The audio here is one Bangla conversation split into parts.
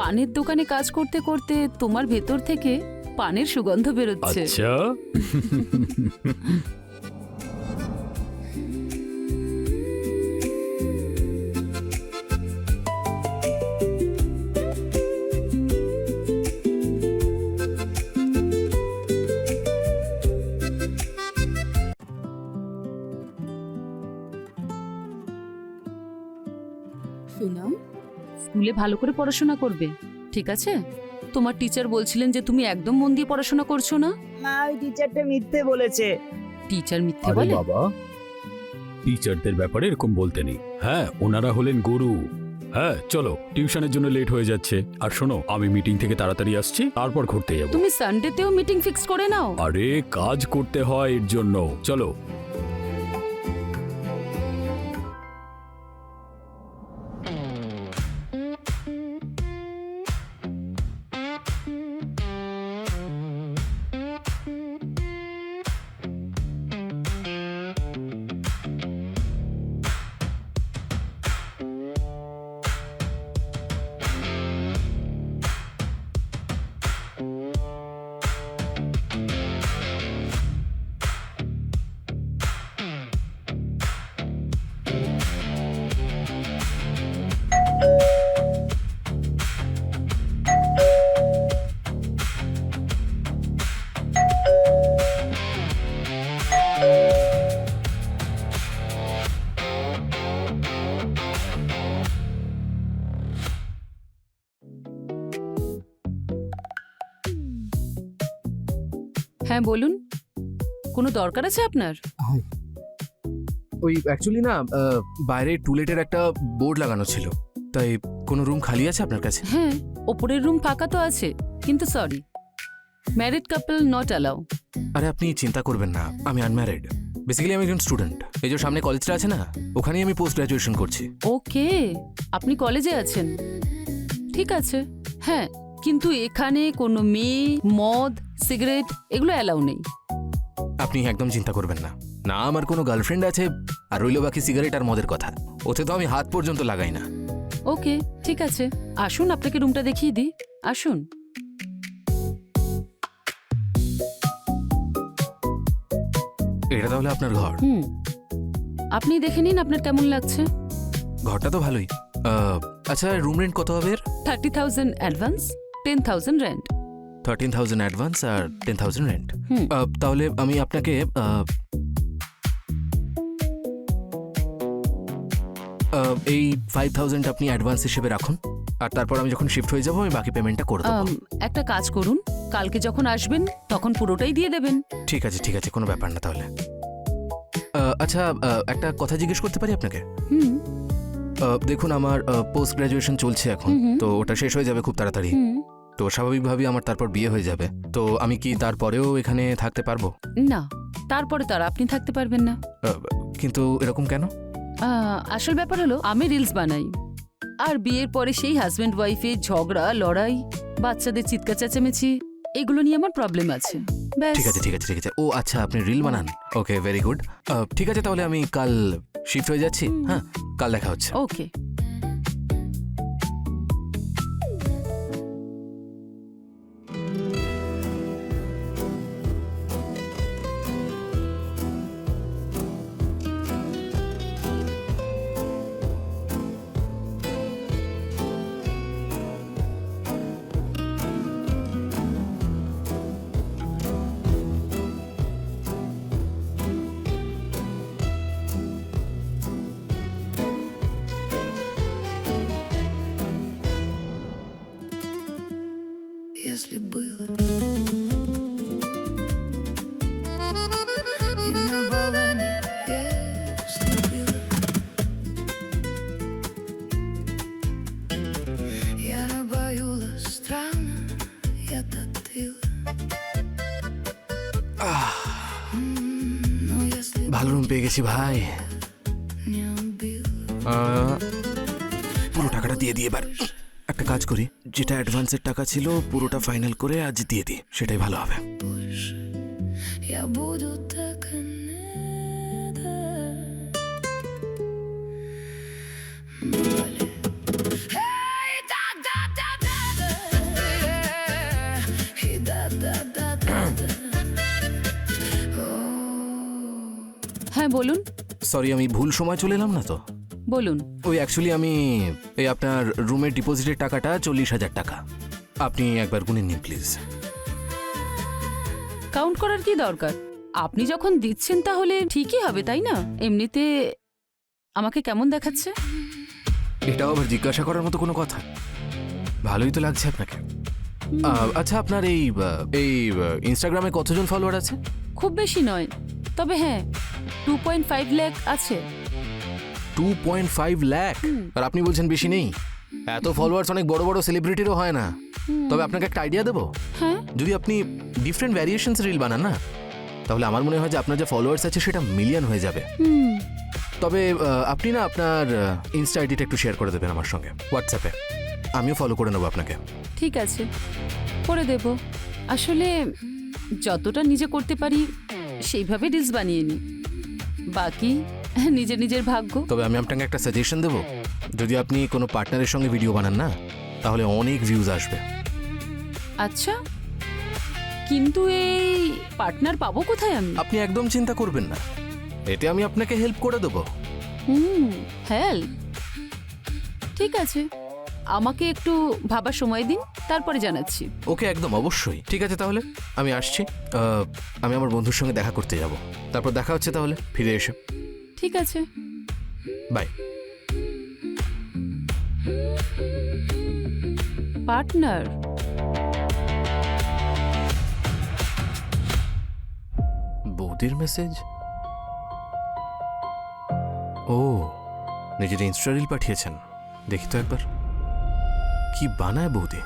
পানের দোকানে কাজ করতে করতে তোমার ভেতর থেকে পানের সুগন্ধ বেরোচ্ছে। আচ্ছা সুনাম, স্কুলে ভালো করে পড়াশোনা করবে, ঠিক আছে? তোমার টিচার বলছিলেন যে তুমি একদম মন দিয়ে পড়াশোনা করছো না। না, ওই টিচারটা মিথ্যে বলেছে। টিচার মিথ্যে আরে বলে? বাবা, টিচারদের ব্যাপারে এরকম বলতে নেই। হ্যাঁ, ওনারা হলেন গুরু। হ্যাঁ চলো, টিউশনের জন্য লেট হয়ে যাচ্ছে। আর শোনো, আমি মিটিং থেকে তাড়াতাড়ি আসছি, তারপর ঘুরতে যাবো। তুমি সানডেতেও মিটিং ফিক্স করে নাও? আরে কাজ করতে হয় এর জন্য। চলো। হ্যাঁ বলুন, কোনো দরকার আছে আপনার? ওই অ্যাকচুয়ালি না, বাইরে টুলেটের একটা বোর্ড লাগানো ছিল, তাই কোনো রুম খালি আছে আপনার কাছে? হ্যাঁ, ওপরের রুম ফাঁকা তো আছে, কিন্তু sorry, married couple not allow. আরে আপনি চিন্তা করবেন না, আমি আনম্যারিড। বেসিক্যালি আমি একজন স্টুডেন্ট। এই যে সামনে কলেজটা আছে না, ওখানেই আমি পোস্ট গ্রাজুয়েশন করছি। ওকে, আপনি কলেজে আছেন, ঠিক আছে। হ্যাঁ, কিন্তু এখানে কোনো মেয়ে, মদ, সিগারেট এগুলো অ্যালাউ নেই। আপনি একদম চিন্তা করবেন না। না আমার কোনো গার্লফ্রেন্ড আছে, আর রইল বাকি সিগারেট আর মদের কথা, ওতে তো আমি হাত পর্যন্ত লাগাই না। ওকে, ঠিক আছে, আসুন আপনাকে রুমটা দেখিয়ে দিই, আসুন। এটা তাহলে আপনার ঘর? হুম, আপনি দেখে নিন আপনার কেমন লাগছে। ঘরটা তো ভালোই। আচ্ছা, রুম রেন্ট কত হবে? 30,000 অ্যাডভান্স, 10,000 রেন্ট। 13,000 অ্যাডভান্স আর 10,000 রেন্ট। হুম। তাহলে আমি আপনাকে এই 5,000 আপনি অ্যাডভান্স হিসেবে রাখুন, আর তারপর আমি যখন শিফট হয়ে যাব আমি বাকি পেমেন্টটা করে দেবো। একটা কাজ করুন, কালকে যখন আসবেন তখন পুরোটাই দিয়ে দেবেন। ঠিক আছে ঠিক আছে, কোনো ব্যাপার না তাহলে। আচ্ছা, একটা কথা জিজ্ঞেস করতে পারি আপনাকে? হুম দেখুন, আমার পোস্ট গ্রাজুয়েশন চলছে এখন, হুম, হুম। তো ওটা শেষ হয়ে যাবে খুব তাড়াতাড়ি। হুম, তো স্বাভাবিকভাবেই আমার তারপর বিয়ে হয়ে যাবে। তো আমি কি তারপরেও এখানে থাকতে পারবো? না, তারপরে তার আপনি থাকতে পারবেন না। কিন্তু এরকম কেন? আসল ব্যাপার হলো আমি রিলস বানাই, আর বিয়ের পরে সেই হাজব্যান্ড ওয়াইফের ঝগড়া, লড়াই, বাচ্চাদের চিৎকার চেঁচামেচি, এগুলো নিয়ে আমার প্রবলেম আছে। ব্যাস। ঠিক আছে ঠিক আছে ঠিক আছে। ও আচ্ছা, আপনি রিল বানান? ওকে, ভেরি গুড। ঠিক আছে, তাহলে আমি কাল শিফট হয়ে যাচ্ছি। হ্যাঁ, কাল দেখা হচ্ছে। ওকে। Если было и на балане, если было, я набаюла странно, я тотила. Но если ভালো রুম পেয়ে গেছি ভাই। не убил, পুরো টাকাটা দিয়ে দিই এবার। একটা কাজ করি, যেটা অ্যাডভান্সের টাকা ছিল পুরোটা ফাইনাল করে আজ দিয়ে দিই, সেটাই ভালো হবে। больше я буду так и надо. Эй, да, да, да, да, হ্যাঁ বলুন সরি, আমি ভুল সময় চলে এলাম না তো? বলুন। ওই অ্যাকচুয়ালি আমি এই আপনার রুমের ডিপোজিটের টাকাটা 40,000 টাকা, আপনি একবার গুনে নিন প্লিজ। কাউন্ট করার কি দরকার? আপনি যখন দিচ্ছেন তাহলে ঠিকই হবে, তাই না? এমনিতে আমাকে কেমন দেখাচ্ছে? এটাও আবার জিজ্ঞাসা করার মতো কোনো কথা? ভালোই তো লাগছে আপনাকে। আচ্ছা, আপনার এই ইনস্টাগ্রামে কতজন ফলোয়ার আছে? খুব বেশি নয়, তবে হ্যাঁ 2.5 লাখ আছে। 2.5 লাখ? আর আপনি বলছেন বেশি নেই? এত ফলোয়ার্স অনেক বড় বড় সেলিব্রিটিরও হয় না। তবে আপনাকে একটা আইডিয়া দেবো, হ্যাঁ যদি আপনি ডিফারেন্ট ভ্যারিয়েশনস রিল বানান না, তাহলে আমার মনে হয় যে আপনার যে ফলোয়ার্স আছে সেটা মিলিয়ন হয়ে যাবে। তবে আপনি না আপনার ইনস্টা আইডিটা একটু শেয়ার করে দেবেন আমার সঙ্গে হোয়াটসঅ্যাপে, আমিও ফলো করে নেবো আপনাকে। ঠিক আছে, করে দেব। আসলে যতটা নিজে করতে পারি সেইভাবে রিলস বানিয়ে নিই, বাকি নিজের নিজের ভাগ্য। তবে আমি আপনাকে একটা সাজেশন দেবো, যদি আপনি কোনো পার্টনারের সঙ্গে ভিডিও বানান না, তাহলে অনেক ভিউজ আসবে। আচ্ছা, কিন্তু এই পার্টনার পাবো কোথায় আমি? আপনি একদম চিন্তা করবেন না, এতে আমি আপনাকে হেল্প করে দেবো। হেল্প? ঠিক আছে, আমাকে একটু ভাবার সময় দিন, তারপরে জানাচ্ছি। ওকে, একদম অবশ্যই। ঠিক আছে, তাহলে আমি আসছি। আমি আমার বন্ধুর সঙ্গে দেখা করতে যাব, তারপর দেখা হচ্ছে তাহলে ফিরে এসে। ঠিক আছে, বাই। পার্টনার? বৌদির মেসেজ? ও, নিজের ইনস্টা রিল পাঠিয়েছেন, দেখি তো একবার কি বানায় বৌদি।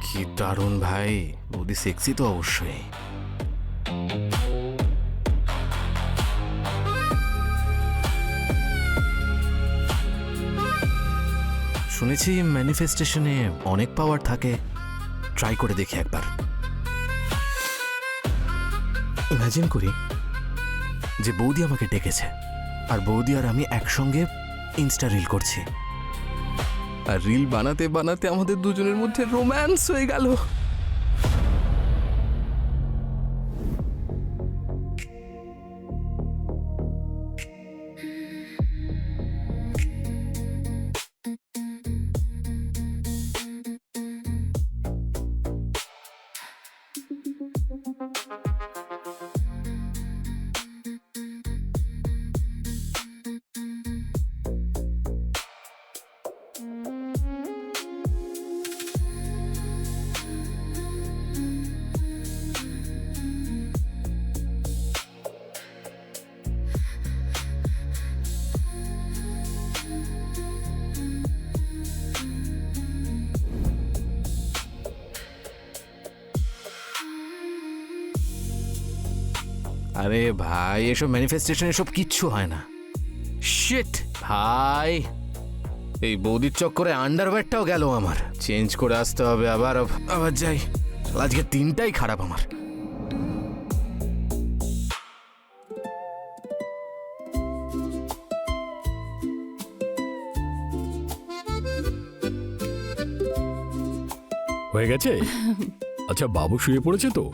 কি দারুণ ভাই, বৌদি সেক্সি তো অবশ্যই। শুনেছি ম্যানিফেস্টেশনে অনেক পাওয়ার থাকে, ট্রাই করে দেখি একবার। ইমাজিন করি যে বৌদি আমাকে ডেকেছে, আর বৌদি আর আমি একসঙ্গে ইনস্টা রিল করছি, আর রিল বানাতে বানাতে আমাদের দুজনের মধ্যে রোম্যান্স হয়ে গেল। আরে ভাই, এসব ম্যানিফেস্টেশন এসব কিচ্ছু হয় না। শিট ভাই, এই বৌদির চক্করে আন্ডারওয়্যারটাও গেল আমার। চেঞ্জ করে আসতে হবে, আবার আবার যাই। আজকে দিনটাই খারাপ আমার। হয়ে গেছে? আচ্ছা, বাবু শুয়ে পড়েছে তো?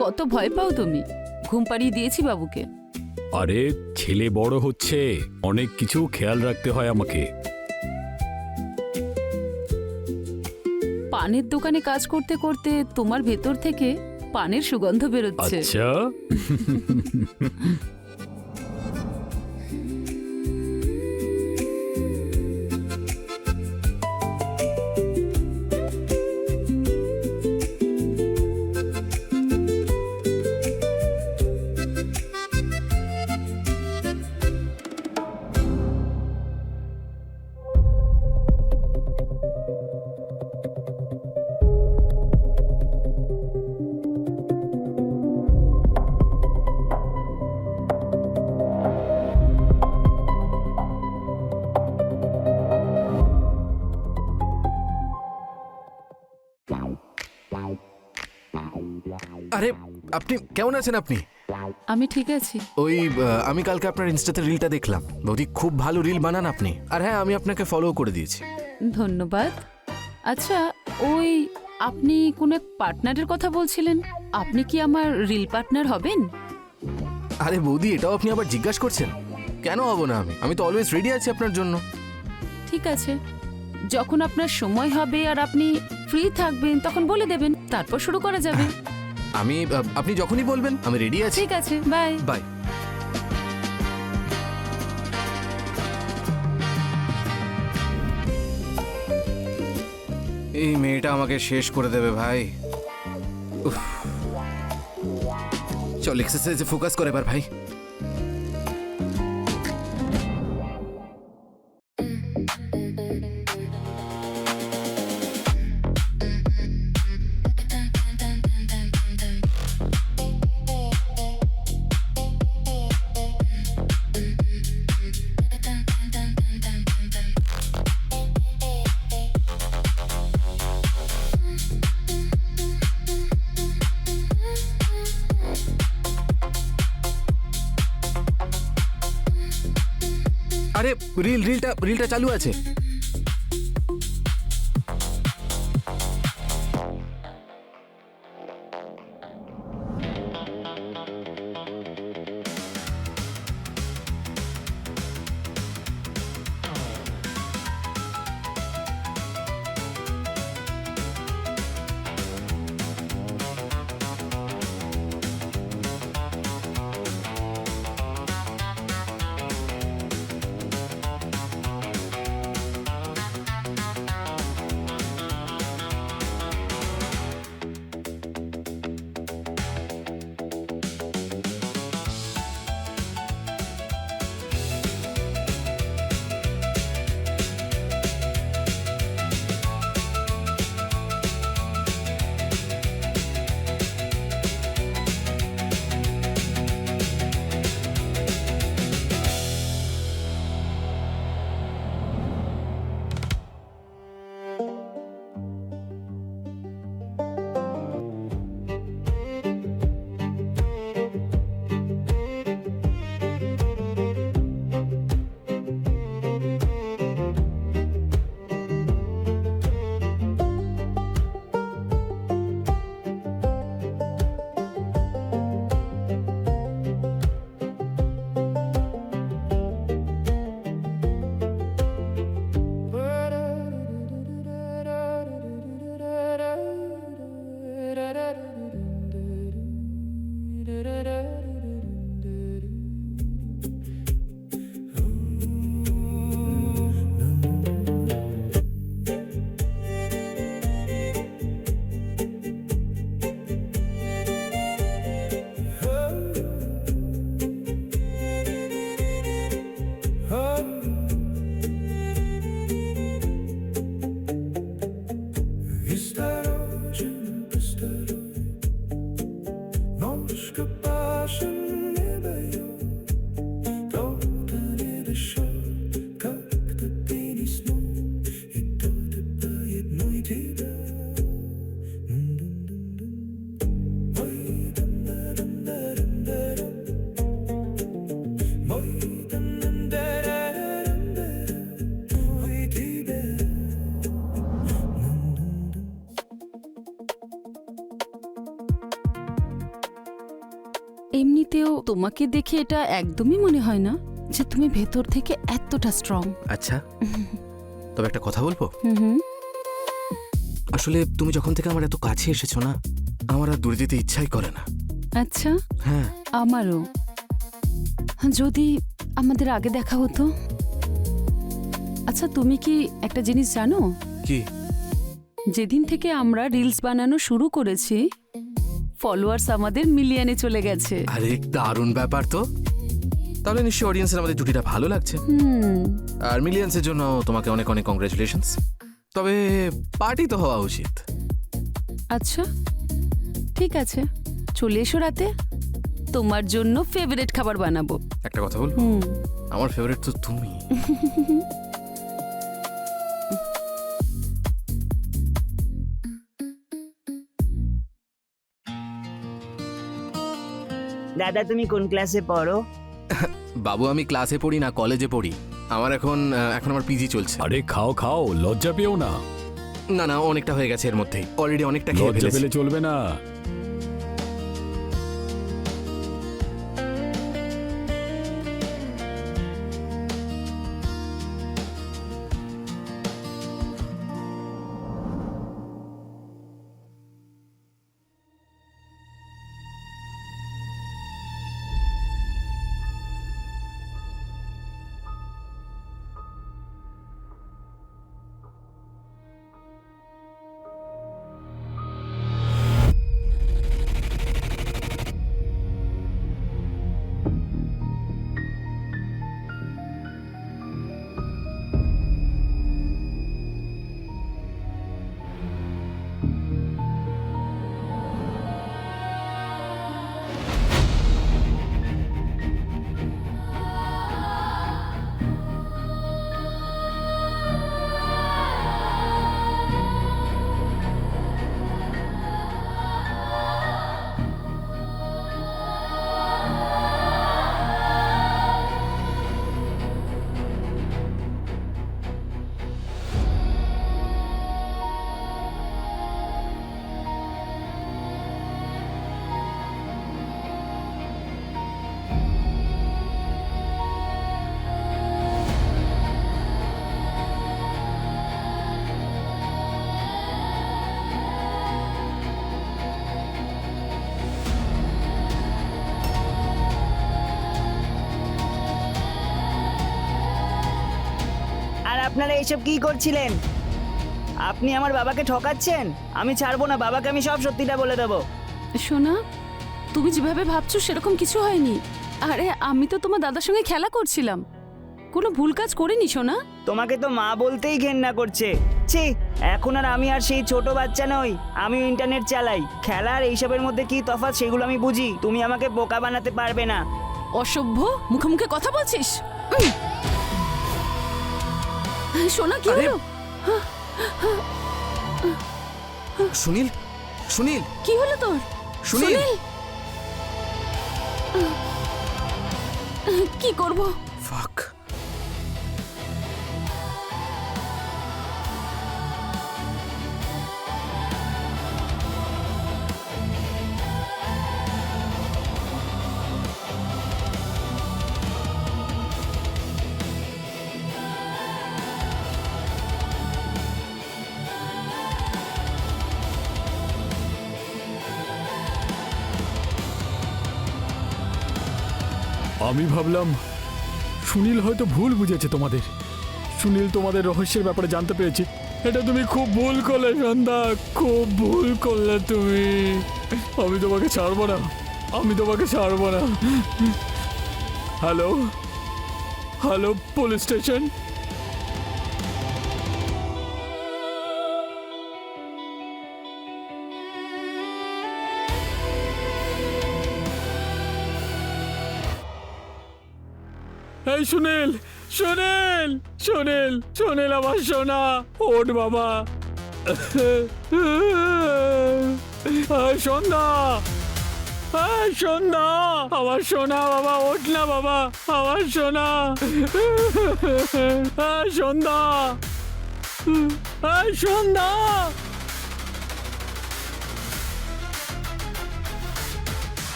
কত ভয় পাও তুমি? ঘুম পাড়িয়ে দিয়েছি বাবুকে। আরে ছেলে বড় হচ্ছে, অনেক কিছু খেয়াল রাখতে হয় আমাকে। পানের দোকানে কাজ করতে করতে তোমার ভেতর থেকে পানের সুগন্ধ বেরোচ্ছে। আচ্ছা, আরে আপনি কেমন আছেন? আপনি? আমি ঠিক আছি। ওই আমি কালকে আপনার ইনস্টাতে রিলটা দেখলাম, বৌদি খুব ভালো রিল বানান আপনি। আর হ্যাঁ, আমি আপনাকে ফলো করে দিয়েছি। ধন্যবাদ। আচ্ছা, ওই আপনি কোন এক পার্টনারের কথা বলছিলেন, আপনি কি আমার রিল পার্টনার হবেন? আরে বৌদি, এটাও আপনি আবার জিজ্ঞাসা করছেন? কেন হব না? আমি তো অলওয়েজ রেডি আছি আপনার জন্য। ঠিক আছে, যখন আপনার সময় হবে আর আপনি ফ্রি থাকবেন তখন বলে দেবেন, তারপর শুরু করা যাবে। আপনি যখনই বলবেন আমি রেডি আছি। ঠিক আছে, বাই। বাই। এই মেয়েটা আমাকে শেষ করে দেবে ভাই। উফ। চল এক্সারসাইজে ফোকাস করে এবার ভাই। আরে রিলটা চালু আছে। এমনিতেও তোমাকে দেখে এটা একদমই মনে হয় না যে তুমি ভেতর থেকে এতটা স্ট্রং। আচ্ছা, তবে একটা কথা বলবো? হুম। আসলে তুমি যখন থেকে আমার এত কাছে এসেছো না, আমার আর দূরে যেতে ইচ্ছাই করে না। আচ্ছা, হ্যাঁ। আমারও। যদি আমাদের আগে দেখা হতো। আচ্ছা, তুমি কি একটা জিনিস জানো? কি? যেদিন থেকে আমরা রিলস বানানো শুরু করেছি, ফলোয়ার্স আমাদের মিলিয়নে চলে গেছে। আরে দারুণ ব্যাপার তো। তাহলে নিশ্চয়ই অডিয়েন্সের আমাদের জুটিটা ভালো লাগছে। আর মিলিয়ন্সের জন্য তোমাকে অনেক অনেক কংগ্রেচুলেশনস। তবে পার্টি তো হওয়া উচিত। আচ্ছা, ঠিক আছে, চলে এসো রাতে, তোমার জন্য ফেভারিট খাবার বানাবো। একটা কথা বলবো? আমার ফেভারিট তো তুমি। দাদা তুমি কোন ক্লাসে পড়ো? বাবু, আমি ক্লাসে পড়ি না, কলেজে পড়ি। আমার এখন আমার পিজি চলছে। আরে খাও খাও, লজ্জা পেও না। না না, অনেকটা হয়ে গেছে এর মধ্যেই, অলরেডি অনেকটা খেয়ে লজ্জা ফেলেছি। পেলে চলবে না। আর আপনারা এইসব কি করছিলেন? আপনি আমার বাবাকে ঠকাচ্ছেন। আমি ছাড়বো না, বাবাকে আমি সব সত্যিটা বলে দেবো। সোনা, তুমি যেভাবে ভাবছো সেরকম কিছু হয়নি। আরে আমি তো তোমার দাদার সঙ্গে খেলা করছিলাম, কোনো ভুল কাজ করিনি সোনা। তোমাকে তো মা বলতেই ঘেন্না করছে। ছি, এখন আর আমি আর সেই ছোট বাচ্চা নই। আমি ইন্টারনেট চালাই, খেলা আর এইসবের মধ্যে কি তফাৎ সেগুলো আমি বুঝি। তুমি আমাকে বোকা বানাতে পারবে না। অসভ্য, মুখে মুখে কথা বলছিস। সোনা কি আরে! হলো? সুনীল, সুনীল, কি হলো তোর? সুনীল! কি করব? ফাক। আমি ভাবলাম সুনীল হয়তো ভুল বুঝেছে তোমাদের। সুনীল তোমাদের রহস্যের ব্যাপারে জানতে পেরেছে। এটা তুমি খুব ভুল করলে সন্ধ্যা, খুব ভুল করলে তুমি। আমি তোমাকে ছাড়বো না, আমি তোমাকে ছাড়বো না। Hello, hello, police station. এই সুনীল, সুনীল, সুনীল, সুনীল, আমার সোনা, ওঠ বাবা। সন্ধ্যা, সন্ধ্যা, আমার সোনা বাবা, ওঠ না বাবা, আমার সোনা। সন্ধ্যা, সন্ধ্যা।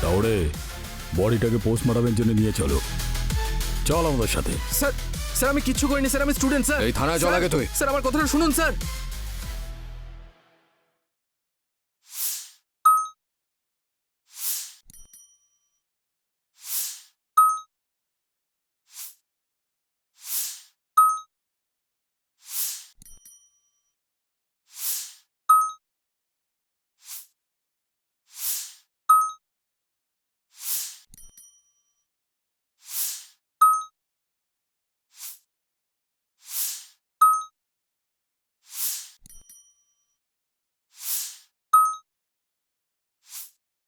তাহলে বডিটাকে পোস্টমর্টমের জন্য নিয়ে চলো। চল আমাদের সাথে। স্যার, স্যার আমি কিচ্ছু করিনি স্যার, আমি স্টুডেন্ট স্যার। এই থানায় চল আগে তুই। স্যার আমার কথাটা শুনুন স্যার।